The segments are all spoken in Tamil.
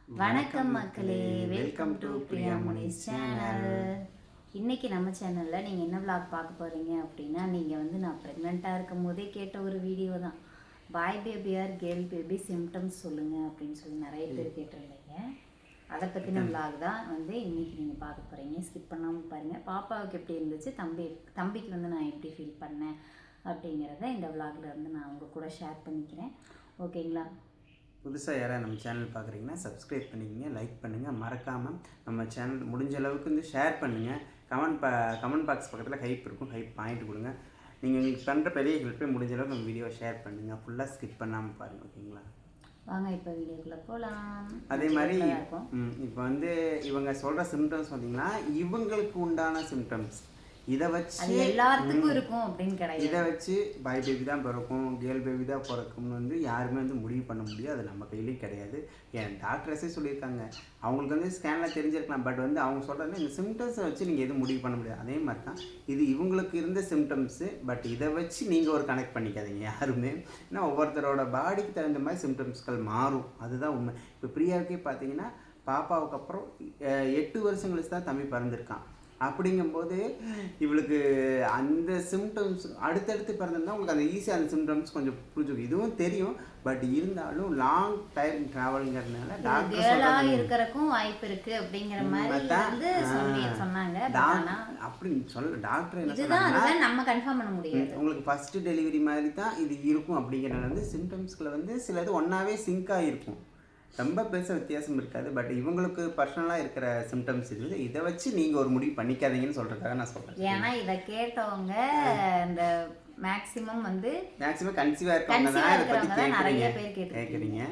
வணக்கம் மக்களே, welcome to Priya Munis channel. இன்றைக்கி நம்ம சேனலில் நீங்கள் என்ன விளாக் பார்க்க போகிறீங்க அப்படின்னா, நீங்கள் வந்து நான் ப்ரெக்னெண்ட்டாக இருக்கும் போதே கேட்ட ஒரு வீடியோ தான். Boy baby or girl baby symptoms சொல்லுங்கள் அப்படின்னு சொல்லி நிறைய பேர் கேட்டிருந்தீங்க. அதை பற்றின விளாக் தான் வந்து இன்றைக்கி நீங்கள் பார்க்க போகிறீங்க. ஸ்கிப் பண்ணாமல் பாருங்கள். பாப்பாவுக்கு எப்படி இருந்துச்சு, தம்பிக்கு வந்து நான் எப்படி ஃபீல் பண்ணேன் அப்படிங்கிறத இந்த விளாகில் இருந்து நான் உங்கள் கூட ஷேர் பண்ணிக்கிறேன். ஓகேங்களா? புதுசாக யாராவது நம்ம சேனல் பார்க்குறீங்கன்னா சப்ஸ்கிரைப் பண்ணிக்கங்க, லைக் பண்ணுங்கள், மறக்காமல் நம்ம சேனல் முடிஞ்ச அளவுக்கு வந்து ஷேர் பண்ணுங்கள். கமெண்ட் பாக்ஸ் பக்கத்தில் ஹைப் இருக்கும், ஹைப் பாயிண்ட் கொடுங்க. நீங்கள் உங்களுக்கு பண்ணுற பெரிய ஹெல்ப்பே முடிஞ்ச அளவுக்கு நம்ம வீடியோ ஷேர் பண்ணுங்கள். ஃபுல்லாக ஸ்கிப் பண்ணாமல் பாருங்கள். ஓகேங்களா? வாங்க இப்போ வீடியோக்குள்ளே போகலாம். அதே மாதிரி இப்போ வந்து இவங்க சொல்கிற சிம்டம்ஸ் பார்த்தீங்கன்னா இவங்களுக்கு உண்டான சிம்டம்ஸ். இதை வச்சு எல்லாத்துக்கும் இருக்கும் அப்படின்னு கிடையாது. இதை வச்சு பாய் பேபி தான் பிறக்கும், கேர்ள் பேபி தான் பிறக்கும்னு வந்து யாருமே வந்து முடிவு பண்ண முடியாது. அது நம்ம கையிலேயும் கிடையாது. ஏன் டாக்டர்ஸே சொல்லியிருக்காங்க, அவங்களுக்கு வந்து ஸ்கேனில் தெரிஞ்சிருக்கலாம். பட் வந்து அவங்க சொல்கிறது இந்த சிம்டம்ஸை வச்சு நீங்கள் எதுவும் முடிவு பண்ண முடியாது. அதே மாதிரி தான் இது இவங்களுக்கு இருந்த சிம்டம்ஸு. பட் இதை வச்சு நீங்கள் ஒரு கனெக்ட் பண்ணிக்காதீங்க யாருமே. ஏன்னா ஒவ்வொருத்தரோட பாடிக்கு தகுந்த மாதிரி சிம்டம்ஸ்கள் மாறும். அதுதான் உண்மை. இப்போ பிரியாவுக்கே பார்த்தீங்கன்னா பாப்பாவுக்கு அப்புறம் 8 வருஷம் கழிச்சு தான் தம்பி பிறந்திருக்கான். அப்படிங்கும்போது இவளுக்கு அந்த சிம்டம்ஸ் அடுத்தடுத்து பிறந்திருந்தால் உங்களுக்கு அந்த ஈஸியாக அந்த சிம்டம்ஸ் கொஞ்சம் புரிஞ்சுக்கும். இதுவும் தெரியும். பட் இருந்தாலும் லாங் டைம் ட்ராவலுங்கிறதுனால டாக்டர் இருக்கிறக்கும் வாய்ப்பு இருக்கு அப்படிங்கிற மாதிரி சொன்னாங்க. அப்படின்னு சொல்ல டாக்டர் என்ன சொன்னாங்க, நம்ம கன்ஃபார்ம் பண்ண முடியாது. உங்களுக்கு ஃபர்ஸ்ட் டெலிவரி மாதிரி தான் இது இருக்கும் அப்படிங்கிறனால வந்து சிம்டம்ஸ்களை வந்து சிலது ஒன்றாவே சிங்க் ஆகிருக்கும். ரொம்ப பெருசாக வித்தியாசம் இருக்காது. பட் இவங்களுக்கு பர்சனலாக இருக்கிற சிம்டம்ஸ் இருக்குது. இதை வச்சு நீங்கள் ஒரு முடிவு பண்ணிக்காதீங்கன்னு சொல்கிறதுக்காக நான் சொல்கிறேன். ஏன்னா இதை கேட்டவங்க இந்த மேக்ஸிமம் கன்சீவாக இருக்கவங்க தான் இதை பற்றி கேட்குறீங்க.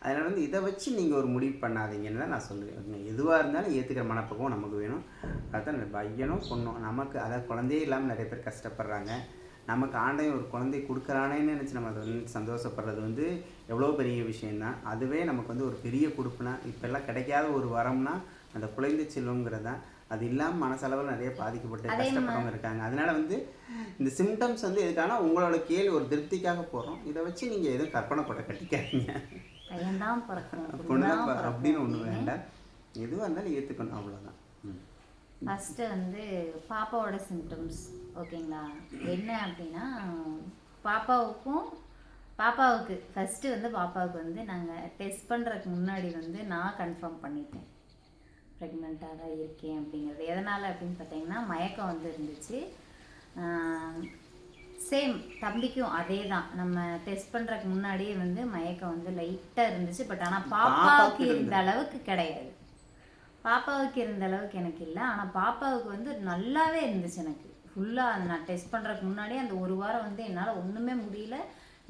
அதனால் வந்து இதை வச்சு நீங்கள் ஒரு முடிவு பண்ணாதீங்கன்னு தான் நான் சொல்லுவேன். எதுவாக இருந்தாலும் ஏற்றுக்கிற மனப்பக்குவம் நமக்கு வேணும். அதுதான் பையனும் பொண்ணும் நமக்கு, அதாவது குழந்தையே இல்லாமல் நிறைய பேர் கஷ்டப்படுறாங்க. நமக்கு ஆண்டையும் ஒரு குழந்தை கொடுக்குறானேன்னு நினச்சி நம்ம அதை வந்து சந்தோஷப்படுறது வந்து எவ்வளோ பெரிய விஷயந்தான். அதுவே நமக்கு வந்து ஒரு பெரிய கொடுப்புனா, இப்போல்லாம் கிடைக்காத ஒரு வரம்னா அந்த குழந்தை செல்வங்கிறது தான். அது இல்லாமல் மனசளவில் நிறைய பாதிக்கப்பட்டு கஷ்டப்பட்டவங்க இருக்காங்க. அதனால் வந்து இந்த சிம்டம்ஸ் வந்து எதுக்கான உங்களோட கேள்வி ஒரு திருப்திக்காக போகிறோம். இதை வச்சு நீங்கள் எதுவும் கற்பனை போட கட்டிக்காதீங்க. அப்படின்னு ஒன்று வேண்டாம். எதுவாக இருந்தாலும் ஏற்றுக்கணும், அவ்வளோதான். ஃபஸ்ட்டு வந்து பாப்பாவோட சிம்டம்ஸ். ஓகேங்களா? என்ன அப்படின்னா பாப்பாவுக்கு ஃபஸ்ட்டு வந்து பாப்பாவுக்கு வந்து நாங்கள் டெஸ்ட் பண்ணுறதுக்கு முன்னாடி வந்து நான் கன்ஃபார்ம் பண்ணிட்டேன் ப்ரெக்னெண்ட்டாக தான் இருக்கேன் அப்படிங்கிறது. எதனால் அப்படின்னு பார்த்தீங்கன்னா மயக்கம் வந்து இருந்துச்சு. சேம் தம்பிக்கும் அதே தான். நம்ம டெஸ்ட் பண்ணுறதுக்கு முன்னாடியே வந்து மயக்கம் வந்து லைட்டாக இருந்துச்சு. பட் ஆனால் பாப்பாவுக்கு இருந்த அளவுக்கு கிடையாது. பாப்பாவுக்கு இருந்த அளவுக்கு எனக்கு இல்லை. ஆனால் பாப்பாவுக்கு வந்து நல்லாவே இருந்துச்சு. எனக்கு ஃபுல்லாக நான் டெஸ்ட் பண்ணுறதுக்கு முன்னாடியே அந்த ஒரு வாரம் வந்து என்னால் ஒன்றுமே முடியல.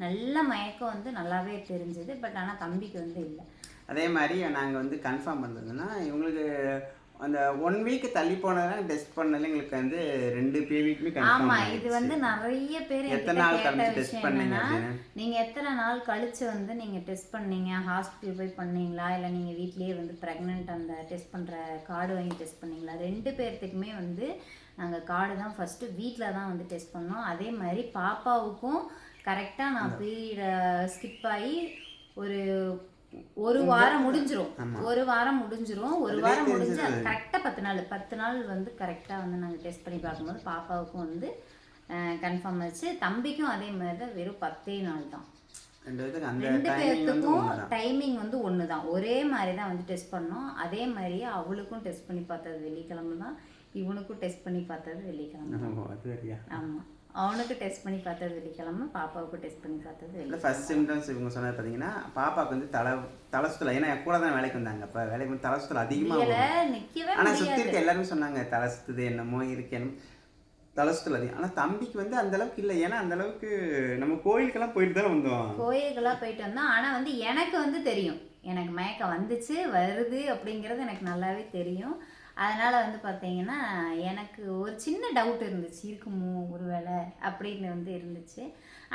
நல்ல மயக்கம் வந்து நல்லாவே தெரிஞ்சுது. பட் ஆனால் தம்பிக்கு வந்து இல்லை. அதே மாதிரி நாங்கள் வந்து கன்ஃபார்ம் பண்ணுறதுன்னா இவங்களுக்கு அந்த 1 வீக் தள்ளி போனதான் டெஸ்ட் பண்ணல. எங்களுக்கு வந்து 2 பேபிக்குமே கன்ஃபார்ம். ஆமாம், இது வந்து நிறைய பேர் எத்தனை நாள் கழிச்சு டெஸ்ட் பண்ணீங்க? நீங்கள் எத்தனை நாள் கழிச்சு வந்து நீங்கள் டெஸ்ட் பண்ணீங்க, ஹாஸ்பிட்டல் போய் பண்ணீங்களா, இல்லை நீங்கள் வீட்லேயே வந்து ப்ரெக்னென்ட் அந்த டெஸ்ட் பண்ணுற கார்டு வாங்கி டெஸ்ட் பண்ணீங்களா? 2 பேர்த்துக்குமே வந்து நாங்கள் கார்டு தான் ஃபஸ்ட்டு வீட்டில் தான் வந்து டெஸ்ட் பண்ணோம். அதே மாதிரி பாப்பாவுக்கும் கரெக்டாக நான் பீரியட் ஸ்கிப் ஆகி ஒரு வாரம் முடிஞ்சிரும். ஒரு வாரம் முடிஞ்சு கரெக்டாக 10 நாள் வந்து கரெக்டாக வந்து நாங்கள் டெஸ்ட் பண்ணி பார்க்கும்போது பாப்பாவுக்கும் வந்து கன்ஃபார்ம் ஆச்சு. தம்பிக்கும் அதே மாதிரி தான். வெறும் 10 நாள் தான். 2 பேர்த்துக்கும் டைமிங் வந்து ஒன்று தான். ஒரே மாதிரி தான் வந்து டெஸ்ட் பண்ணோம். அதே மாதிரியே அவளுக்கும் டெஸ்ட் பண்ணி பார்த்தது வெள்ளிக்கிழமை தான். இவனுக்கும் டெஸ்ட் பண்ணி பார்த்தது வெள்ளிக்கிழமை தான். ஆமாம், அவனுக்கு டெஸ்ட் பண்ணி பார்த்தது வெள்ளிக்கிழமை, பாப்பாவுக்கு டெஸ்ட் பண்ணி பார்த்தது வெள்ளி. ஃபர்ஸ்ட் சிம்டம்ஸ் இவங்க சொன்னது பார்த்தீங்கன்னா பாப்பாவுக்கு வந்து தலை சுத்தல். ஏன்னா கூட தான் வேலைக்கு வந்தாங்க. அப்போ வேலைக்கு வந்து தலை சுத்தல் அதிகமாக நிற்கவே. ஆனால் சுற்றி இருக்க எல்லாருமே சொன்னாங்க தலை சுற்றுது, என்னமோ இருக்கணும், தலை சுத்தல் அதிகம். ஆனால் தம்பிக்கு வந்து அந்த அளவுக்கு இல்லை. ஏன்னா அந்த அளவுக்கு நம்ம கோயிலுக்கெல்லாம் போயிட்டு தான் வந்தோம். கோயிலுக்கெல்லாம் போயிட்டு வந்தோம். ஆனால் வந்து எனக்கு வந்து தெரியும், எனக்கு மயக்கம் வந்துச்சு வருது அப்படிங்கிறது எனக்கு நல்லாவே தெரியும். அதனால் வந்து பார்த்தீங்கன்னா எனக்கு ஒரு சின்ன டவுட் இருந்துச்சு, இருக்குமோ ஒரு வேளை அப்படின்னு வந்து இருந்துச்சு.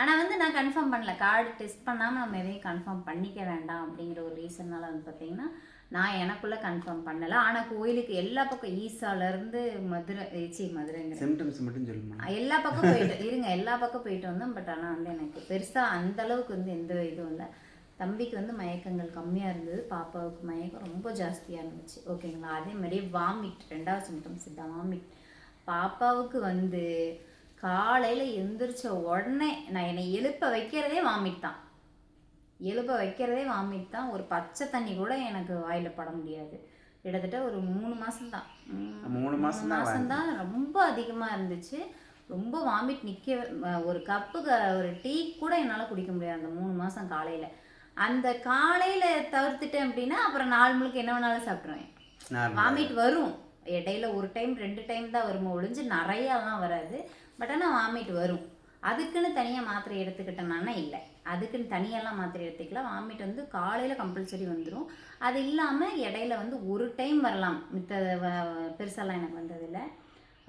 ஆனால் வந்து நான் கன்ஃபார்ம் பண்ணல. கார்டு டெஸ்ட் பண்ணாமல் நம்ம எதையும் கன்ஃபார்ம் பண்ணிக்க வேண்டாம் அப்படிங்கிற ஒரு ரீசன்னால் வந்து பார்த்தீங்கன்னா நான் எனக்குள்ளே கன்ஃபார்ம் பண்ணலை. ஆனால் கோயிலுக்கு எல்லா பக்கம் ஈசாலேருந்து மதுரைங்கிற சிம்டம்ஸ் மட்டும் சொல்லுமா எல்லா பக்கம் போயிட்டு எல்லா பக்கம் போயிட்டு வந்தோம். பட் ஆனால் வந்து எனக்கு பெருசாக அந்தளவுக்கு வந்து எந்த இதுவும் இல்லை. தம்பிக்கு வந்து மயக்கங்கள் கம்மியாக இருந்தது, பாப்பாவுக்கு மயக்கம் ரொம்ப ஜாஸ்தியாக இருந்துச்சு. ஓகேங்களா. அதே மாதிரி வாமிட், 2வது சிம்டம்ஸ் தான் வாமிட். பாப்பாவுக்கு வந்து காலையில் எந்திரிச்ச உடனே நான் என்னை எழுப்ப வைக்கிறதே வாமிட் தான். ஒரு பச்சை தண்ணி கூட எனக்கு வாயில் பட முடியாது. கிட்டத்தட்ட ஒரு 3 மாதம் தான். 3 மாதம் தான் ரொம்ப அதிகமாக இருந்துச்சு. ரொம்ப வாமிட் ஒரு கப்புக்கு ஒரு டீ கூட என்னால் குடிக்க முடியாது அந்த 3 மாதம் காலையில். அந்த காலையில் தவிர்த்துட்டேன் அப்படின்னா அப்புறம் நாள் முழுக்க என்ன வேணாலும் சாப்பிட்ருவேன். வாமிட் வரும், இடையில 1 டைம் 2 டைம் தான் வருமோ ஒழிஞ்சு நிறையாலாம் வராது. பட் ஆனால் வாமிட் வரும். அதுக்குன்னு தனியாக மாத்திரை எடுத்துக்கிட்டேன்னா இல்லை, அதுக்குன்னு தனியெல்லாம் மாத்திரை எடுத்துக்கல. வாமிட் வந்து காலையில் கம்பல்சரி வந்துடும். அது இல்லாமல் இடையில வந்து 1 டைம் வரலாம், மித்த பெருசாலாம் எனக்கு வந்ததில்லை.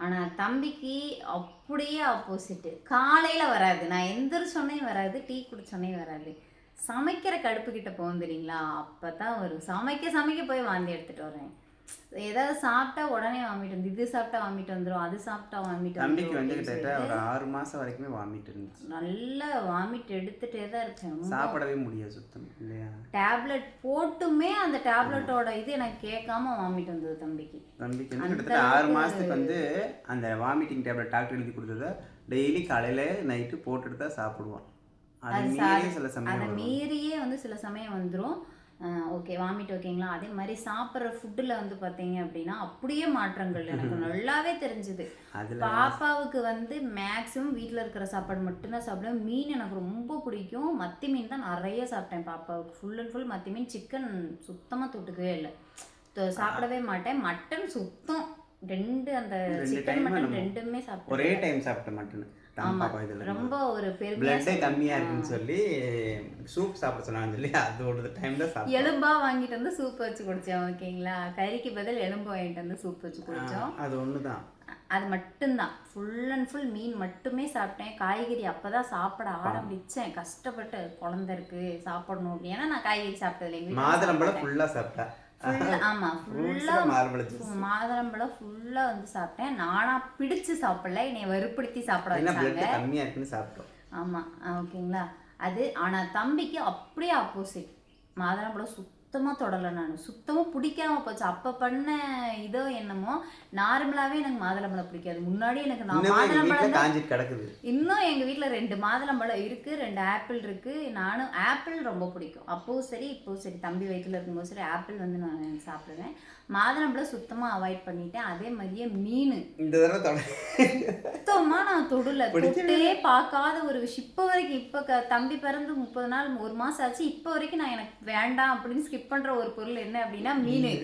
ஆனால் தம்பிக்கு அப்படியே ஆப்போசிட்டு, காலையில் வராது, நான் எந்திரிச்சோன்னே வராது, டீ குடிச்சோன்னே வராது. சமைக்கிற கடுப்புக்கிட்ட போகும் தெரியுங்களா, அப்போ தான் வரும். சமைக்க போய் வாந்தி எடுத்துகிட்டு வரேன். ஏதாவது சாப்பிட்டா உடனே வாமிட் வந்து, இது சாப்பிட்டா வாமிட் வந்துடும், அது சாப்பிட்டா வாமிட் வந்துடும். தம்பிக்கு வந்து கிட்டத்தட்ட ஒரு 6 மாதம் வரைக்குமே வாமிட் இருந்துச்சு. நல்லா வாமிட் எடுத்துகிட்டே தான் இருக்கேன். சாப்பிடவே முடியாது சுத்தம் இல்லையா. டேப்லெட் போட்டுமே அந்த டேப்லெட்டோட இது எனக்கு கேட்காம வாமிட் வந்தது தம்பிக்கு வந்து கிட்டத்தட்ட 6 மாதத்துக்கு வந்து அந்த வாமிட்டிங் டேப்லெட் டாக்டர் எழுதி கொடுத்ததை டெய்லி காலையில் நைட்டு போட்டுட்டு தான் சாப்பிடுவான். அதை மீறியே வந்து சில சமயம் வந்துடும். ஓகே, வாமிட் ஓகேங்களா. அதே மாதிரி சாப்பிட்ற ஃபுட்டில் வந்து பார்த்தீங்க அப்படின்னா அப்படியே மாற்றங்கள் எனக்கு நல்லாவே தெரிஞ்சுது. பாப்பாவுக்கு வந்து மேக்ஸிமம் வீட்டில் இருக்கிற சாப்பாடு மட்டும்தான் சாப்பிடுவேன். மீன் எனக்கு ரொம்ப பிடிக்கும். மத்தி மீன் தான் நிறைய சாப்பிட்டேன் பாப்பாவுக்கு. ஃபுல் அண்ட் ஃபுல் மத்தி மீன். சிக்கன் சுத்தமாக தொட்டுக்கவே இல்லை, சாப்பிடவே மாட்டேன். மட்டன் சுத்தம் 2 அந்த சிக்கன் மட்டன் 2மே சாப்பிட்டேன். ஒரே டைம் சாப்பிட்டேன் மட்டன். ரொம்ப ஒரு பெருமையா கம்மியா இருக்குன்னு சொல்லி சூப் சாப்பிட சொன்னாங்க சொல்லி அதோட டைம் தான் சாப்பிட்டேன். எலும்பா வாங்கிட்டு வந்து சூப் வச்சு குடிச்சோம். ஓகேங்களா. கறிக்கு பதில் எலும்பு வாங்கிட்டு வந்து சூப் வச்சு குடிச்சோம். அது ஒண்ணுதான், அது மட்டும்தான். ஃபுல் அண்ட் ஃபுல் மீன் மட்டுமே சாப்பிட்டேன். காய்கறி அப்பதான் சாப்பிட ஆரம்பிச்சேன். கஷ்டப்பட்டு குழந்தை இருக்கு சாப்பிடணும் அப்படின்னு. ஏன்னா நான் காய்கறி சாப்பிட்டதில்லை. மாதுளம்பழம் ஃபுல்லா சாப்பிட்டேன். மாதுளம்பழம் ஃபுல்லா வந்து சாப்பிட்டேன். நானா பிடிச்சு சாப்பிடல, என்னை வறுப்படுத்தி சாப்பிட வச்சாங்க. கம்மியா இருக்குன்னு சாப்பிட்டோம். ஆமா, ஓகேங்களா. அது ஆனா தம்பிக்கு அப்படியே ஆப்போசிட். மாதுளம்பழம் சுத்தமாக தொடலை. நான் சுத்தமாக பிடிக்காம போச்சு. அப்போ பண்ண இதோ என்னமோ, நார்மலாகவே எனக்கு மாதுளம்பழம் பிடிக்காது. முன்னாடி எனக்கு மாதுளம்பழம் காஞ்சி கிடக்குது. இன்னும் எங்கள் வீட்டில் 2 மாதுளம்பழம் இருக்குது, 2 ஆப்பிள் இருக்குது. நானும் ஆப்பிள் ரொம்ப பிடிக்கும். அப்போவும் சரி இப்போவும் சரி, தம்பி வயிற்றில் இருக்கும்போது சரி ஆப்பிள் வந்து நான் சாப்பிடுவேன். மாதுளம்பழம் சுத்தமாக அவாய்ட் பண்ணிட்டேன். அதே மாதிரியே மீன் இந்த தடவை சுத்தமாக நான் தொட்டே பார்க்காத ஒரு விஷயம் இப்போ வரைக்கும். இப்போ தம்பி பிறந்து 30 நாள் 1 மாதம் ஆச்சு. இப்போ வரைக்கும் நான் எனக்கு வேண்டாம் அப்படின்னு ஸ்கிப் பண்ணுற ஒரு பொருள் என்ன அப்படின்னா மீன்.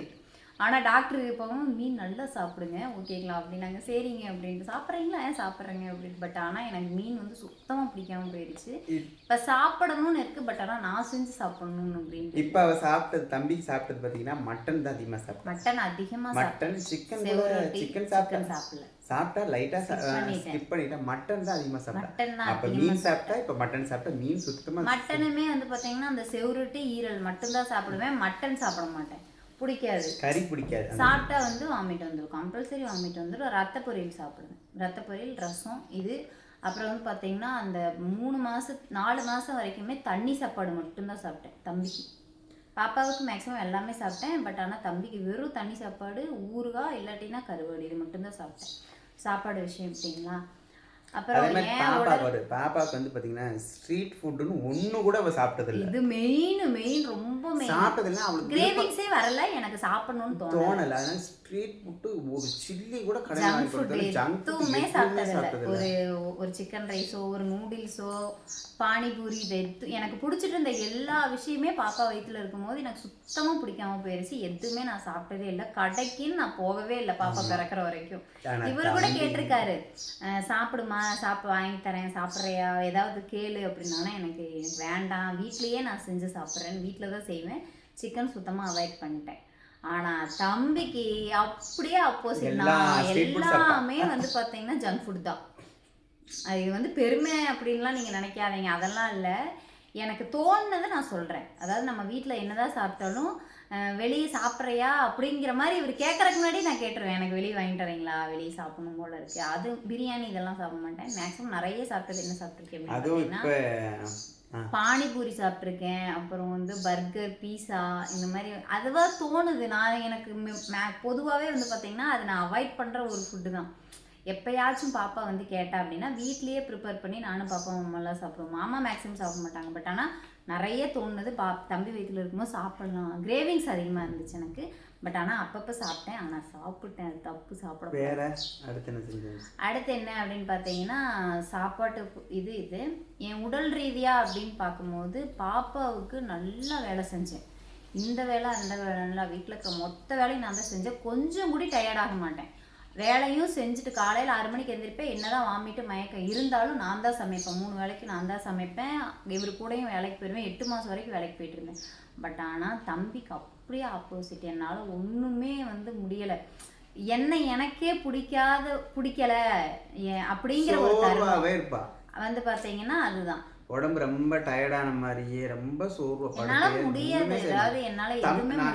ஆனால் டாக்டர் இப்போவும் மீன் நல்லா சாப்பிடுங்க ஓகேங்களா அப்படின்னாங்க. சரிங்க அப்படின்ட்டு சாப்பிட்றீங்களா, ஏன் சாப்பிட்றேங்க அப்படின்ட்டு. பட் ஆனால் எனக்கு மீன் வந்து சுத்தமாக பிடிக்காம போயிடுச்சு. இப்போ சாப்பிடணும்னு இருக்குது, பட் ஆனால் நான் செஞ்சு சாப்பிடணும்னு அப்படின்ட்டு. இப்போ அவள் சாப்பிட்டது, தம்பி சாப்பிட்டது பார்த்தீங்கன்னா மட்டன் தான் அதிகமாக சாப்பிட்டேன். மட்டன் அதிகமாக மட்டன், சிக்கன் சாப்பிடல, சாப்பிட்டா லைட்டாக ஸ்கிப் பண்ணிட்டேன். மட்டன் தான் அதிகமாக சாப்பிட்டேன். அப்போ மீன் சாப்பிட்டா, இப்போ மட்டன் சாப்பிட்டா. மீன் சுத்தமாக மட்டனுமே வந்து பார்த்தீங்கன்னா அந்த செவரொட்டி ஈரல் மட்டும்தான் சாப்பிடுவேன். மட்டன் சாப்பிட மாட்டேன், பிடிக்காது, கறி பிடிக்காது. சாப்பிட்டா வந்து வாமிட் வந்துடும், கம்பல்சரி வாமிட் வந்துடும். ரத்த பொரியல் சாப்பிடுவேன், ரத்த பொரியல், ரசம் இது. அப்புறம் வந்து பார்த்தீங்கன்னா அந்த 4 மாதம் வரைக்குமே தண்ணி சாப்பாடு மட்டும்தான் சாப்பிட்டேன் தம்பிக்கு. பாப்பாவுக்கு மேக்ஸிமம் எல்லாமே சாப்பிட்டேன். பட் ஆனால் தம்பிக்கு வெறும் தண்ணி சாப்பாடு, ஊறுகாய் இல்லாட்டினா கருவாடு, இது மட்டும்தான் சாப்பிட்டேன். சாப்பாடு விஷயம் அப்படிங்களா. அப்புறம் பாப்பாவுக்கு வந்து பாத்தீங்கன்னா ஸ்ட்ரீட் ஃபுட்னு ஒண்ணு கூட அவ சாப்பிட்டது இல்ல. இது மெயின் ரொம்ப சாப்பிட்டது இல்ல. அவளுக்கு கிரேவிங்ஸே வரல, எனக்கு சாப்பிடணும்னு தோணல. அதனால ஸ்ட்ரீட் ஃபுட் ஒரு சில்லி கூட கடையில வாங்கி கொடுத்தது எதுவுமே சாப்பிட்டது இல்ல. ஒரு சிக்கன் ரைஸோ, ஒரு நூடுல்ஸோ, பானிபூரி, எனக்கு பிடிச்சிட்டு இருந்த எல்லா விஷயமே பாப்பா வயிற்றுல இருக்கும்போது எனக்கு சுத்தமா பிடிக்காம போயிருச்சு. எதுவுமே நான் சாப்பிட்டதே இல்லை. கடைக்குன்னு நான் போகவே இல்லை பாப்பா பிறக்கிற வரைக்கும். இவரு கூட கேட்டிருக்காரு, சாப்பிடுமா, வாங்கி தரேன், சாப்பிட்றியா, ஏதாவது கேளு அப்படின்னாலும் எனக்கு வேண்டாம், வீட்லேயே நான் செஞ்சு சாப்பிட்றேன், வீட்டில் தான் செய்வேன். சிக்கன் சுத்தமாக அவாய்ட் பண்ணிட்டேன். ஆனால் தம்பிக்கு அப்படியே அப்போசிட். நான் எல்லாமே வந்து பார்த்தீங்கன்னா ஜங்க் ஃபுட் தான். அது வந்து பெருமை அப்படின்லாம் நீங்கள் நினைக்காதீங்க, அதெல்லாம் இல்லை. எனக்கு தோணுனதை நான் சொல்கிறேன். அதாவது நம்ம வீட்டில் என்னதான் சாப்பிட்டாலும் வெளியே சாப்பிட்றியா அப்படிங்கிற மாதிரி இவர் கேட்குறதுக்கு முன்னாடி நான் கேட்டுருவேன், எனக்கு வெளியே வாங்கிட்டு வரீங்களா, வெளியே சாப்பிடணும் போல இருக்குது. அது பிரியாணி இதெல்லாம் சாப்பிட மாட்டேன். மேக்ஸிமம் நிறைய சாப்பிட்டது என்ன சாப்பிட்ருக்கேன் அப்படின்னா பானிபூரி சாப்பிட்ருக்கேன், அப்புறம் வந்து பர்கர், பீஸா இந்த மாதிரி அதுவாக தோணுது. நான் எனக்கு பொதுவாகவே வந்து பார்த்தீங்கன்னா அது நான் அவாய்ட் பண்ணுற ஒரு ஃபுட்டு தான். எப்போயாச்சும் பாப்பா வந்து கேட்டா அப்படின்னா வீட்லேயே ப்ரிப்பேர் பண்ணி நானும் பாப்பா மாமாலாம் சாப்பிடுவோம். மாமா மேக்ஸிமம் சாப்பிட மாட்டாங்க. பட் ஆனால் நிறைய தோணுது தம்பி வயிற்றுல இருக்கும்போது சாப்பிடலாம். கிரேவிங்ஸ் அதிகமாக இருந்துச்சு எனக்கு. பட் ஆனால் அப்பப்போ சாப்பிட்டேன். ஆனால் சாப்பிட்டேன், அது தப்பு. சாப்பிட வேற அடுத்து என்ன செஞ்சீங்க? அடுத்து என்ன அப்படின்னு பார்த்தீங்கன்னா சாப்பாட்டு இது என் உடல் ரீதியாக அப்படின்னு பார்க்கும்போது பாப்பாவுக்கு நல்லா வேலை செஞ்சேன். இந்த வேலை அந்த வேலை நல்லா வீட்டில் இருக்க மொத்த வேலையும் நான் தான் செஞ்சேன். கொஞ்சம் கூட டயர்டாக மாட்டேன். வேலையும் செஞ்சுட்டு காலையில் 6 மணிக்கு எழுந்திருப்பேன். என்னதான் வாமிட்டு மயக்கம் இருந்தாலும் நான் தான் சமைப்பேன். 3 வேளைக்கு நான் தான் சமைப்பேன். இவர் கூடயும் வேலைக்கு போயிடுவேன். 8 மாதம் வரைக்கும் வேலைக்கு போயிட்டு இருந்தேன். பட் ஆனால் தம்பிக்கு அப்படியே ஆப்போசிட். என்னால் ஒன்றுமே வந்து முடியலை. எனக்கே பிடிக்கல அப்படிங்கிற ஒரு தருணம் வந்து பார்த்தீங்கன்னா அதுதான். உடம்பு ரொம்ப டயர்டான மாதிரியே ரொம்ப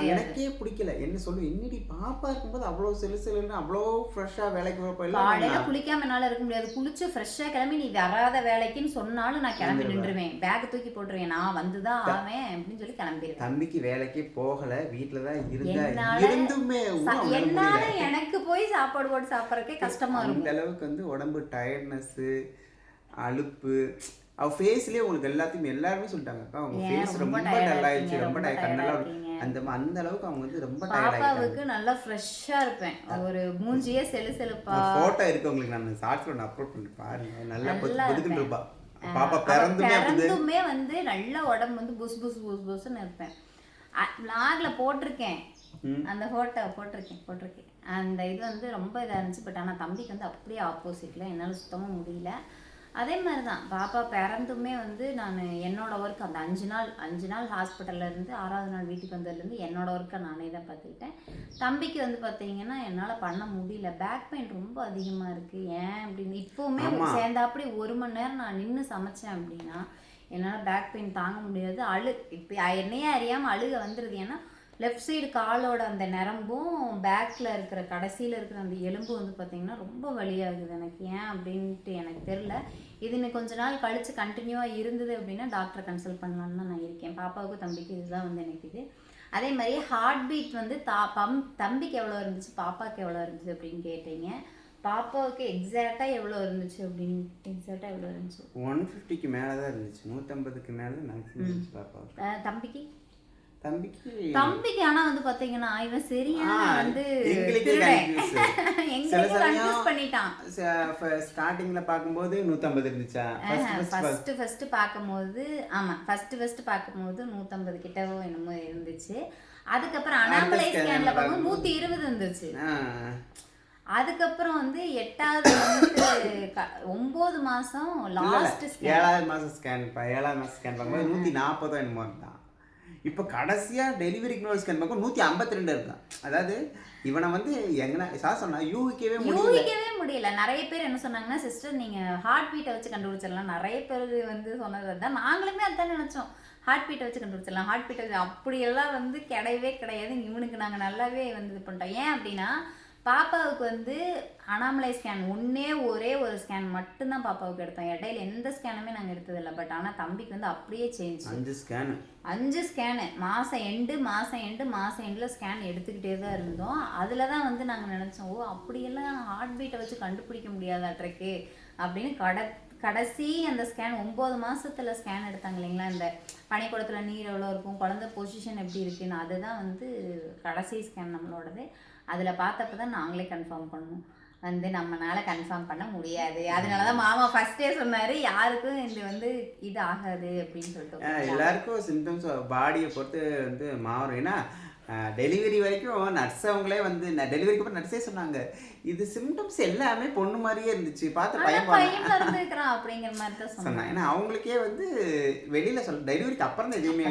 எனக்கே பிடிக்கல. என்ன சொல்லு என்னடி பாப்பா இருக்கும்போது அவ்வளோ சிலுன்னு அவ்வளோ ஃப்ரெஷ்ஷாக வேலைக்கு காலையில் குளிக்காம என்னால் இருக்க முடியாது. குளிச்சு ஃப்ரெஷ்ஷாக கிளம்பி நீ வராத வேலைக்குன்னு சொன்னாலும் நான் கிளம்பி நின்றுவேன். பேக் தூக்கி போட்டுருவேன். நான் வந்துதான் ஆவேன் அப்படின்னு சொல்லி கிளம்பிடுவேன். தம்பிக்கு வேலைக்கு போகல, வீட்டில் தான் இருந்துமே என்னால எனக்கு போய் சாப்பாடு போட்டு சாப்பிட்றதுக்கே கஷ்டமா இருக்கும். அந்த அளவுக்கு வந்து உடம்பு டயர்ட்னஸ், அலுப்பு. அவ ஃபேஸ்லயே உங்களுக்கு எல்லாருமே சொல்லிட்டாங்க, அக்கா உங்க ஃபேஸ் ரொம்ப டல் ஆயிடுச்சு, ரொம்ப கண்ணெல்லாம் அந்த அளவுக்கு அவங்க வந்து ரொம்ப டயர்ட் ஆயிட்டாங்க. பாப்பாவுக்கு நல்லா ஃப்ரெஷ்ஷா இருப்பேன். ஒரு மூஞ்சியே செலுசெலுப்பா. போட்டோ இருக்கு உங்களுக்கு, நான் ஷார்ட்ஸ்ல நான் அப்லோட் பண்ணி பாருங்க. நல்லா பொதுக்குன்னு இருப்பா பாப்பா. பிறந்துமே வந்து நல்ல உடம்பு வந்து புஸ் புஸ் புஸ் புஸ்ன்னு இருப்பேன். vlogல போட்டிருக்கேன், அந்த போட்டோ போட்டிருக்கேன். அந்த இது வந்து ரொம்ப இதாக இருந்துச்சு. பட் ஆனால் தம்பிக்கு வந்து அப்படியே ஆப்போசிட்ல என்னால் சுத்தமாக முடியல. அதே மாதிரி தான் பாப்பா பிறந்துமே வந்து நான் என்னோட ஒர்க் அந்த 5 நாள் ஹாஸ்பிட்டலில் இருந்து 6வது நாள் வீட்டுக்கு வந்ததுலேருந்து என்னோட ஒர்க்கை நானே தான் பார்த்துக்கிட்டேன். தம்பிக்கு வந்து பார்த்தீங்கன்னா என்னால் பண்ண முடியல. பேக் பெயின் ரொம்ப அதிகமாக இருக்குது. ஏன் அப்படின்னு இப்போவுமே சேர்ந்தாப்படி 1 மணி நேரம் நான் நின்று சமைச்சேன் அப்படின்னா என்னால் பேக் பெயின் தாங்க முடியாது. இப்போ என்னையே அறியாமல் அழுக வந்துடுது. ஏன்னா லெஃப்ட் சைடு காலோட அந்த நரம்பும் பேக்கில் இருக்கிற கடைசியில் இருக்கிற அந்த எலும்பு வந்து பார்த்திங்கன்னா ரொம்ப வலியாகுது எனக்கு. ஏன் அப்படின்ட்டு எனக்கு தெரில. இது இன்னும் கொஞ்ச நாள் கழித்து கண்டினியூவாக இருந்தது அப்படின்னா டாக்டரை கன்சல்ட் பண்ணலான்னு தான் நான் இருக்கேன். பாப்பாவுக்கும் தம்பிக்கு இதுதான் வந்து எனக்கு இது. அதே மாதிரி ஹார்ட் பீட் வந்து தம்பிக்கு எவ்வளோ இருந்துச்சு, பாப்பாவுக்கு எவ்வளோ இருந்துச்சு அப்படின்னு கேட்டீங்க. பாப்பாவுக்கு எக்ஸாக்டாக எவ்வளோ இருந்துச்சு அப்படின்னு எக்ஸாக்டாக எவ்வளோ இருந்துச்சு? 150க்கு மேலே தான் இருந்துச்சு. 150க்கு மேலே மேக்ஸிமம் பாப்பா. தம்பிக்கு ஆனா வந்து பாத்தீங்கன்னா இவன் சரியான வந்து பண்ணிட்டான். ஸ்டார்டிங்ல பாக்கும்போது 150 இருந்துச்சா? ஃபர்ஸ்ட் பாக்கும்போது ஆமா ஃபர்ஸ்ட் பாக்கும்போது 150 கிட்டவோ என்னமோ இருந்துச்சு. அதுக்கப்புறம் அனாமலை ஸ்கேன்ல பாக்கும்போது 120 இருந்துச்சு. அதுக்கப்புறம் வந்து 8வது வந்து 9 மாசம் லாஸ்ட் 7வது மாசம் ஸ்கேன் பார்க்கும்போது 140 என்னமோ இருந்தான். இப்போ கடைசியாக டெலிவரிக்கு நோய் ஸ்கேன் பார்க்கும் 152 இருக்கான். அதாவது இவனை வந்து எங்கன்னா சொன்னா யூகிக்கவே முடியல. நிறைய பேர் என்ன சொன்னாங்கன்னா, சிஸ்டர் நீங்கள் ஹார்ட் பீட்டை வச்சு கண்டுபிடிச்சிடலாம். நிறைய பேர் வந்து சொன்னது தான், நாங்களுமே அதான் நினச்சோம். ஹார்ட் பீட்டை வச்சு கண்டுபிடிச்சிடலாம், ஹார்ட் பீட்டை வச்சு. அப்படியெல்லாம் வந்து கிடையாது. இவனுக்கு நாங்கள் நல்லாவே வந்து இது பண்ணிட்டோம். ஏன் அப்படின்னா பாப்பாவுக்கு வந்து அனாமலை ஸ்கேன் ஒரே ஒரு ஸ்கேன் மட்டும்தான் பாப்பாவுக்கு எடுத்தோம். இடையில எந்த ஸ்கேனுமே நாங்கள் எடுத்ததில்லை. பட் ஆனால் தம்பிக்கு வந்து அப்படியே சேஞ்ச். 5 ஸ்கேனு மாதம் எண்டில் ஸ்கேன் எடுத்துக்கிட்டே தான் இருந்தோம். அதில் தான் வந்து நாங்கள் நினச்சோம், ஓ அப்படியெல்லாம் ஹார்ட் பீட்டை வச்சு கண்டுபிடிக்க முடியாதாட்ருக்கு அப்படின்னு. கடைசி அந்த ஸ்கேன் 9 மாதத்தில் ஸ்கேன் எடுத்தாங்க இல்லைங்களா, இந்த பனிக்கூடத்தில் நீர் எவ்வளோ இருக்கும், குழந்தை பொசிஷன் எப்படி இருக்குன்னு, அதுதான் வந்து கடைசி ஸ்கேன் நம்மளோடது. அதில் பார்த்தப்ப தான் நாங்களே கன்ஃபார்ம் பண்ணோம் வந்து நம்மளால கன்ஃபார்ம் பண்ண முடியாது. அதனால தான் மாமா ஃபர்ஸ்டே சொன்னார், யாருக்கும் இது வந்து இது ஆகாது அப்படின்னு சொல்லிட்டு. எல்லாருக்கும் சிம்டம்ஸ் பாடியை பொறுத்து வந்து மாறும். ஏன்னா டெலிவரி வரைக்கும் நர்ஸ் அவங்களே வந்து டெலிவரிக்கு அப்புறம் நர்ஸே சொன்னாங்க, இது சிம்டம்ஸ் எல்லாமே பொண்ணு மாதிரியே இருந்துச்சு, பார்த்து பையன் இருந்துக்கிறான் அப்படிங்கிற மாதிரி தான் சொன்னாங்க. ஏன்னா அவங்களுக்கே வந்து வெளியில் டெலிவரிக்கு அப்புறம் தான் எதுவுமே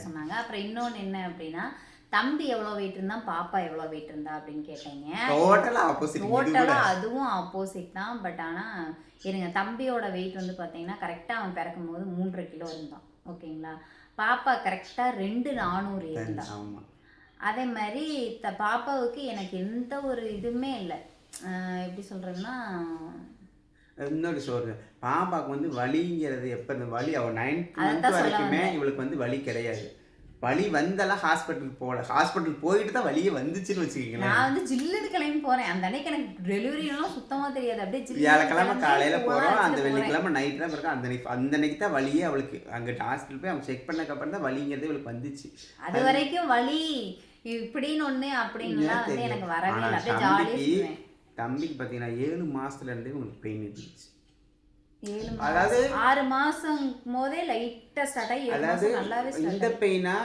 சொன்னாங்க. அப்புறம் இன்னொன்று என்ன அப்படின்னா, தம்பி எவ்வளோ வெயிட் இருந்தா, பாப்பா எவ்வளோ வெயிட் இருந்தா அப்படின்னு கேட்டீங்க. டோட்டலாக அதுவும் ஆப்போசிட் தான். பட் ஆனால் இருங்க, தம்பியோட வெயிட் வந்து பார்த்தீங்கன்னா கரெக்டாக அவன் பிறக்கும் போது 3.5 கிலோ இருந்தான். ஓகேங்களா, பாப்பா கரெக்டாக 2.400 இருந்தான். அதே மாதிரி பாப்பாவுக்கு எனக்கு எந்த ஒரு இதுவுமே இல்லை. எப்படி சொல்கிறதுன்னா இன்னொரு சோறு பாப்பாவுக்கு வந்து வலிங்கிறது எப்போ இந்த வலி அவள் 9th மந்த் அதான் சொல்ல வரைக்குமே வந்தேன். இவளுக்கு வந்து வலி கிடையாது. வலி வந்தெல்லாம் ஹாஸ்பிட்டலுக்கு போகல. ஹாஸ்பிட்டல் போயிட்டு தான் வலியே வந்துச்சுன்னு வச்சுக்கிங்களேன். நான் வந்து ஜில்லுன்னு கிளம்பி போறேன். அந்த அன்னைக்கு எனக்கு டெலிவரிலாம் சுத்தமா தெரியாது. அப்படியே ஜில்லுன்னு வியாழக்கிழமை கிளம்பி காலையில் பூவெல்லாம் போகிறோம், அந்த வச்சுட்டு போறேன். வெள்ளிக்கிழமை நைட் தான் பிறகு அந்த அன்னைக்கு தான் வலியே அவளுக்கு. அங்கே ஹாஸ்பிட்டல் போய் அவங்க செக் பண்ணக்கப்புறம் தான் வலிங்கிறது இவளுக்கு வந்துச்சு. அது வரைக்கும் வலி இப்படின்னு ஒண்ணு அப்படின்னுலாம் வந்து எனக்கு வரவே இல்லை. அப்படியே ஜாலியா சுத்துவேன். தம்பிக்கு பார்த்தீங்கன்னா 7 மாசத்துல இருந்தே உங்களுக்கு பெயின் இருந்துச்சு. 7 அதாவது மாசம் 6 மாசம் போதே லைட்டா ஸ்டார்ட் ஆகி 7 அதாவது மாசம் நல்லாவே இந்த பெயினா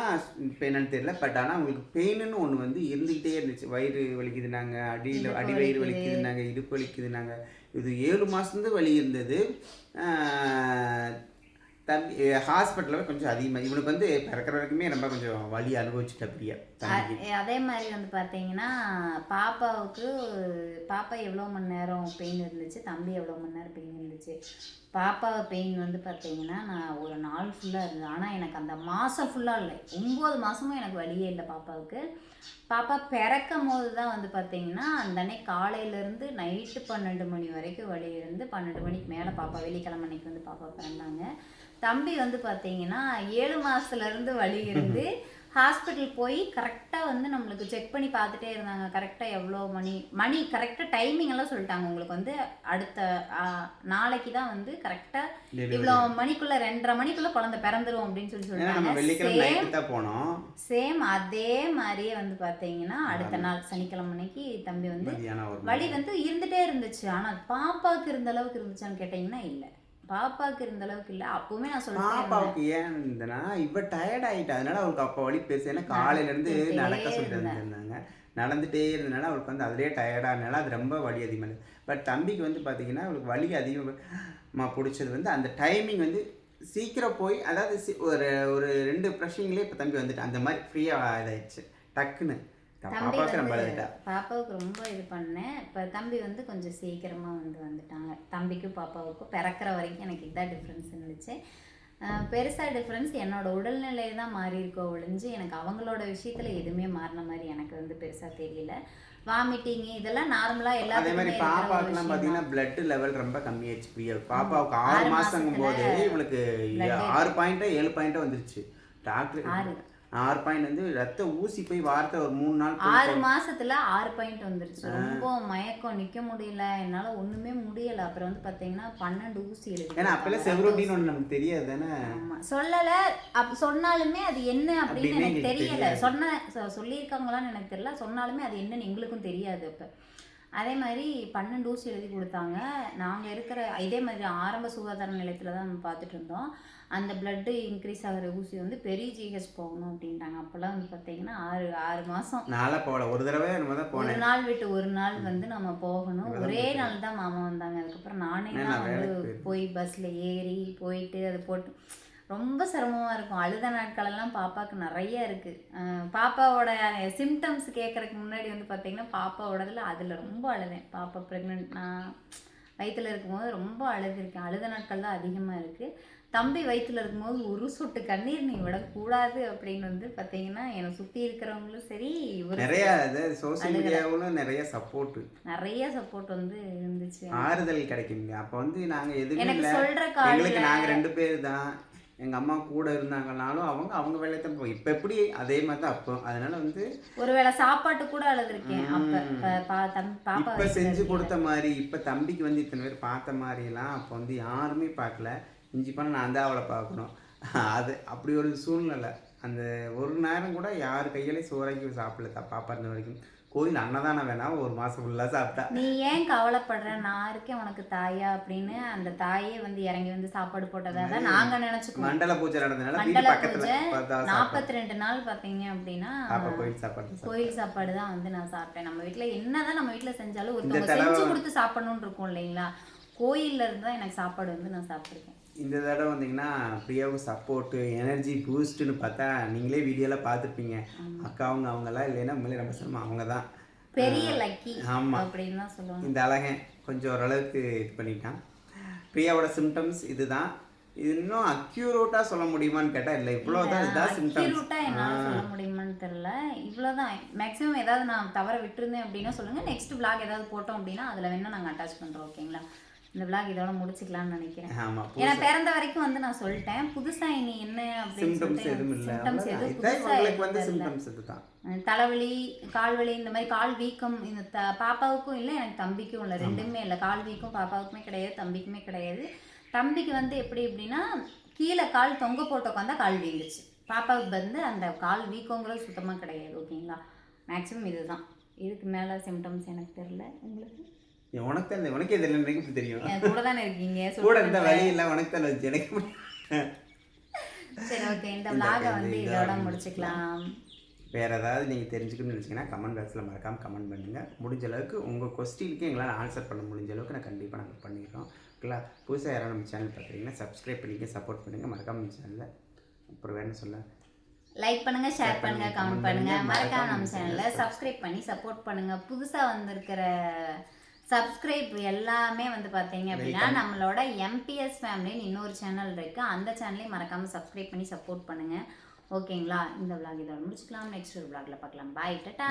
பெயினான்னு தெரியல, பட் ஆனால் உங்களுக்கு பெயின்னு ஒன்று வந்து இருந்துக்கிட்டே இருந்துச்சு. வயிறு வலிக்குதுனாங்க, அடி வயிறு வலிக்குதுனாங்க, இடுப்பு வலிக்குதுனாங்க. இது 7 மாதத்துலேருந்து வலி இருந்தது. தம்பி ஹாஸ்பிட்டலில் கொஞ்சம் அதிகமாக இவனுக்கு வந்து பிறக்கிற வரைக்குமே ரொம்ப கொஞ்சம் வலி அனுபவிச்சுட்டா பிரியா தம்பிக்கு. அதே மாதிரி வந்து பார்த்தீங்கன்னா பாப்பா எவ்வளோ மணி நேரம் பெயின் இருந்துச்சு, தம்பி எவ்வளோ மணி நேரம் பெயின் இருந்துச்சு. பாப்பா பெயின் வந்து பார்த்தீங்கன்னா நான் ஒரு நாள் ஃபுல்லாக இருந்தேன். ஆனால் எனக்கு அந்த மாதம் ஃபுல்லாக இல்லை, 9 மாதமும் எனக்கு வலியே இல்லை பாப்பாவுக்கு. பாப்பா பிறக்கும் போது தான் வந்து பார்த்தீங்கன்னா அந்த அன்னைக்கு காலையிலேருந்து நைட்டு 12 மணி வரைக்கும் வலி இருந்து 12 மணிக்கு மேலே பாப்பா வெள்ளிக்கிழமை அன்னைக்கு வந்து பாப்பா பிறந்தாங்க. தம்பி வந்து பார்த்தீங்கன்னா 7 மாதத்துலேருந்து வலி இருந்து ஹாஸ்பிட்டல் போய் கரெக்டாக வந்து நம்மளுக்கு செக் பண்ணி பார்த்துட்டே இருந்தாங்க. கரெக்டாக எவ்வளோ மணி கரெக்டாக டைமிங் எல்லாம் சொல்லிட்டாங்க. உங்களுக்கு வந்து அடுத்த நாளைக்கு தான் வந்து கரெக்டாக இவ்வளோ மணிக்குள்ளே 2:30 மணிக்குள்ளே குழந்தை பிறந்துரும் அப்படின்னு சொல்லிட்டாங்க. சேம் அதே மாதிரியே வந்து பார்த்தீங்கன்னா அடுத்த நாள் சனிக்கிழமை அன்னைக்கு தம்பி வந்து வலி வந்து இருந்துகிட்டே இருந்துச்சு. ஆனால் பாப்பாவுக்கு இருந்த அளவுக்கு இருந்துச்சான்னு கேட்டிங்கன்னா இல்லை, பாப்பாவுக்கு இருந்த அளவுக்கு இல்லை. அப்பவுமே நான் சொல்றேன் பாப்பாவுக்கு ஏன் இருந்தனா இவ டயர்ட் ஆகிட்டா, அதனால அவளுக்கு அப்போ வலி பெருசு. ஏன்னா காலையிலேருந்து நடக்க சொல்லிட்டு இருந்தாங்க, நடந்துகிட்டே இருந்தனால அவளுக்கு வந்து அதிலே டயர்டானால அது ரொம்ப வலி அதிகமாக இருந்தது. பட் தம்பிக்கு வந்து பார்த்தீங்கன்னா அவளுக்கு வலி அதிகமாக பிடிச்சது வந்து அந்த டைமிங் வந்து சீக்கிரம் போய், அதாவது ஒரு 2 ப்ரஷிங்லேயே இப்போ தம்பி வந்துட்டு அந்த மாதிரி ஃப்ரீயாக இதாகிடுச்சு டக்குன்னு. பாப்பாவுக்கு ரொம்ப இது பண்ணேன். இப்போ தம்பி வந்து கொஞ்சம் சீக்கிரமாக வந்துட்டாங்க. தம்பிக்கும் பாப்பாவுக்கும் பிறக்கிற வரைக்கும் எனக்கு இதான் டிஃப்ரென்ஸ் இருந்துச்சு. பெருசாக டிஃப்ரென்ஸ் என்னோட உடல்நிலை தான் மாறி இருக்கோ ஒழிஞ்சு எனக்கு அவங்களோட விஷயத்தில் எதுவுமே மாறின மாதிரி எனக்கு வந்து பெருசாக தெரியல. வாமிட்டிங் இதெல்லாம் நார்மலாக அதே மாதிரி பாப்பாவுக்குலாம் பார்த்தீங்கன்னா பிளட் லெவல் ரொம்ப கம்மியாச்சு. பாப்பாவுக்கு 6 மாதங்கும் போது இவளுக்கு 6 பாயிண்ட்டோ 7 பாயிண்ட்டோ வந்துருச்சு. டாக்டர் 6 பாயிண்ட் வந்து ரத்த ஊசி போய் வாரத்தை ஒரு 3 நாள் 6 மாசத்துல 6 பாயிண்ட் வந்துருச்சு. ரொம்ப மயக்கம், நிக்க முடியல, என்னால ஒண்ணுமே முடியல. அப்புறம் வந்து பாத்தீங்கன்னா 12 ஊசி எழுதி. ஏன்னா அப்பெல்லாம் செவரோட்டின் ஒன்று நமக்கு தெரியாது தானே. சொல்லல, சொன்னாலுமே அது என்ன அப்படின்னு எனக்கு தெரியல. சொல்லியிருக்காங்களான்னு எனக்கு தெரியல, சொன்னாலுமே அது என்னன்னு எங்களுக்கும் தெரியாது. அப்ப அதே மாதிரி 12 ஊசி எழுதி கொடுத்தாங்க. நாங்கள் இருக்கிற இதே மாதிரி ஆரம்ப சுகாதார நிலையத்தில் தான் நம்ம பார்த்துட்டு இருந்தோம். அந்த பிளட்டு இன்க்ரீஸ் ஆகிற ஊசி வந்து பெரிய ஜிஹெச் போகணும் அப்படின்ட்டாங்க. அப்போல்லாம் வந்து பார்த்தீங்கன்னா 6 மாதம் நாளாக போகல, ஒரு தடவை நம்ம தான் போனோம். ஒரு நாள் விட்டு ஒரு நாள் வந்து நம்ம போகணும். ஒரே நாள் தான் மாமா வந்தாங்க. அதுக்கப்புறம் நானே தான் வந்து போய் பஸ்ஸில் ஏறி போயிட்டு அதை போட்டு ரொம்ப சிரமமாக இருக்கும். அழுத நாட்களெல்லாம் பாப்பாவுக்கு நிறைய இருக்குது. பாப்பாவோட சிம்டம்ஸ் கேட்குறதுக்கு முன்னாடி வந்து பார்த்திங்கன்னா பாப்பாவோடதில் அதில் ரொம்ப அழுதேன். பாப்பா ப்ரெக்னென்ட் நான் வயிற்றில் இருக்கும்போது ரொம்ப அழுதுருக்கேன். அழுத நாட்கள் தான் அதிகமாக இருக்குது. தம்பி வயிற்றில் இருக்கும்போது ஒரு சொட்டு கண்ணீர் நீ விடக்கூடாது அப்படின்னு வந்து பார்த்தீங்கன்னா என்னை சுற்றி இருக்கிறவங்களும் சரி, நிறைய சோசியல் மீடியாவில் நிறைய சப்போர்ட் வந்து இருந்துச்சு, ஆறுதல் கிடைக்குங்க. அப்போ வந்து நாங்கள் எதுவுமே எனக்கு சொல்கிற எங்களுக்கு நாங்கள் 2 பேர் தான். எங்கள் அம்மா கூட இருந்தாங்கனாலும் அவங்க வேலையை தான் போய் இப்போ எப்படி அதே மாதிரி தான் அப்போ. அதனால வந்து ஒருவேளை சாப்பாட்டு கூட அழுதுருக்கேன். இப்போ செஞ்சு கொடுத்த மாதிரி இப்போ தம்பிக்கு வந்து இத்தனை பேர் பார்த்த மாதிரிலாம் அப்போ வந்து யாருமே பார்க்கல. இஞ்சி பண்ண நான் தான் அவளை பார்க்கணும். அது அப்படி ஒரு சூழ்நிலை. அந்த ஒரு நேரம் கூட யார் கையிலையும் சோறாக்கி சாப்பிடல பாப்பா இருந்த வரைக்கும். கோயில் அன்னதானம் வேணாம், ஒரு மாதம் ஃபுல்லாக சாப்பிட்டா. நீ ஏன் கவலைப்படுற, நான் இருக்கேன் உனக்கு தாயா அப்படின்னு அந்த தாயே வந்து இறங்கி வந்து சாப்பாடு போட்டதாக தான் நாங்கள் நினச்சிக்குவோம். மண்டல பூஜை நடந்ததுனால மண்டல பூஜை 42 நாள் பார்த்தீங்க அப்படின்னா கோயில் சாப்பாடு தான் வந்து நான் சாப்பிட்டேன். நம்ம வீட்டில் என்னதான் நம்ம வீட்டில் செஞ்சாலும் ஒருத்தவங்க செஞ்சு கொடுத்து சாப்பிடணும்னு இருக்கும் இல்லைங்களா. கோயிலில் இருந்து தான் எனக்கு சாப்பாடு வந்து நான் சாப்பிட்ருக்கேன். இந்த தடவை வந்தீங்கன்னா பிரியாவுக்கு சப்போர்ட்டு எனர்ஜி பூஸ்ட்டுன்னு பார்த்தா நீங்களே வீடியோலாம் பார்த்துருப்பீங்க. அக்காவும் அவங்கெல்லாம் இல்லைன்னா உண்மையிலே ரொம்ப சிரமம். அவங்க தான் பெரிய லக்கி. ஆமாம் அப்படின்னு தான் சொல்லுவாங்க. இந்த அழகன் கொஞ்சம் ஓரளவுக்கு இது பண்ணிட்டான். பிரியாவோட சிம்டம்ஸ் இதுதான். இது இன்னும் அக்யூரேட்டாக சொல்ல முடியுமான்னு கேட்டால் இல்லை, இவ்வளோதான். இதுதான் சிம்டம்ஸ். அக்யூரேட்டாக என்னால் சொல்ல முடியுமான்னு தெரியல, இவ்வளோதான். மேக்ஸிமம் ஏதாவது நான் தவற விட்டுருந்தேன் அப்படின்னா சொல்லுங்கள். நெக்ஸ்ட் vlog ஏதாவது போட்டோம் அப்படின்னா அதில் வேணால் நாங்கள் அட்டாச் பண்ணுறோம். ஓகேங்களா. இந்த vlog இதோட முடிச்சுக்கலாம்னு நினைக்கிறேன். ஆமாம், ஏன்னா பிறந்த வரைக்கும் வந்து நான் சொல்லிட்டேன். புதுசா இனி என்ன அப்படின்னு சிம்டம்ஸ் எதுவும் இல்லை, சிம்டம்ஸ் எதுவும் இதுதான் புதுசா உங்களுக்கு வந்து எதுவும் இல்லை. சிம்டம்ஸ் இதுதான். தலைவலி, கால்வலி, இந்த மாதிரி கால் வீக்கம் இந்த பாப்பாவுக்கும் இல்லை, எனக்கு தம்பிக்கும் இல்லை, ரெண்டுமே இல்லை. கால் வீக்கம் பாப்பாவுக்குமே கிடையாது, தம்பிக்குமே கிடையாது. தம்பிக்கு வந்து எப்படி எப்படின்னா கீழே கால் தொங்க போட்டு உட்காந்தா கால் வீங்குச்சு. பாப்பாவுக்கு வந்து அந்த கால் வீக்கங்கிறது சுத்தமாக கிடையாது. ஓகேங்களா, மேக்ஸிமம் இதுதான். இதுக்கு மேலே சிம்டம்ஸ் எனக்கு தெரியல. உங்களுக்கு உனக்கு தான் உனக்கே தெரியல, எனக்கு இப்படி தெரியும். என் கூட தானே இருக்கீங்க, கூட இருந்தா வழி இல்லை, உனக்கு தான் வச்சு எனக்கு. சரி, ஓகே, இந்த vlog-அ வந்து இதோட முடிச்சுக்கலாம். வேறு ஏதாவது நீங்கள் தெரிஞ்சுக்கணும்னு நினச்சிங்கன்னா கமெண்ட் பாக்ஸில் மறக்காமல் கமெண்ட் பண்ணுங்கள். முடிஞ்ச அளவுக்கு உங்கள் கொஸ்டினுக்கு எங்களால் ஆன்சர் பண்ண முடிஞ்ச அளவுக்கு நான் கண்டிப்பாக நாங்கள் பண்ணிடுறோம். ஓகேங்களா, புதுசாக யாராவது நம்ம சேனல் பார்க்குறீங்கன்னா சப்ஸ்கிரைப் பண்ணிக்க, சப்போர்ட் பண்ணுங்கள். மறக்காமல் நம்ம சேனலில் அப்புறம் வேணும் சொல்ல லைக் பண்ணுங்க, ஷேர் பண்ணுங்க, கமெண்ட் பண்ணுங்க. மறக்காம நம்ம சேனலை சப்ஸ்கிரைப் பண்ணி சப்போர்ட் பண்ணுங்க. புதுசா வந்திருக்கிற சப்ஸ்கிரைப் எல்லாமே வந்து பார்த்தீங்க அப்படின்னா நம்மளோட எம்பிஎஸ் ஃபேமிலின்னு இன்னொரு சேனல் இருக்கு, அந்த சேனலையும் மறக்காம சப்ஸ்கிரைப் பண்ணி சப்போர்ட் பண்ணுங்க. ஓகேங்களா, இந்த vlog இதோட முடிச்சுக்கலாம். நெக்ஸ்ட் ஒரு vlogல பார்க்கலாம். பாய், டாடா.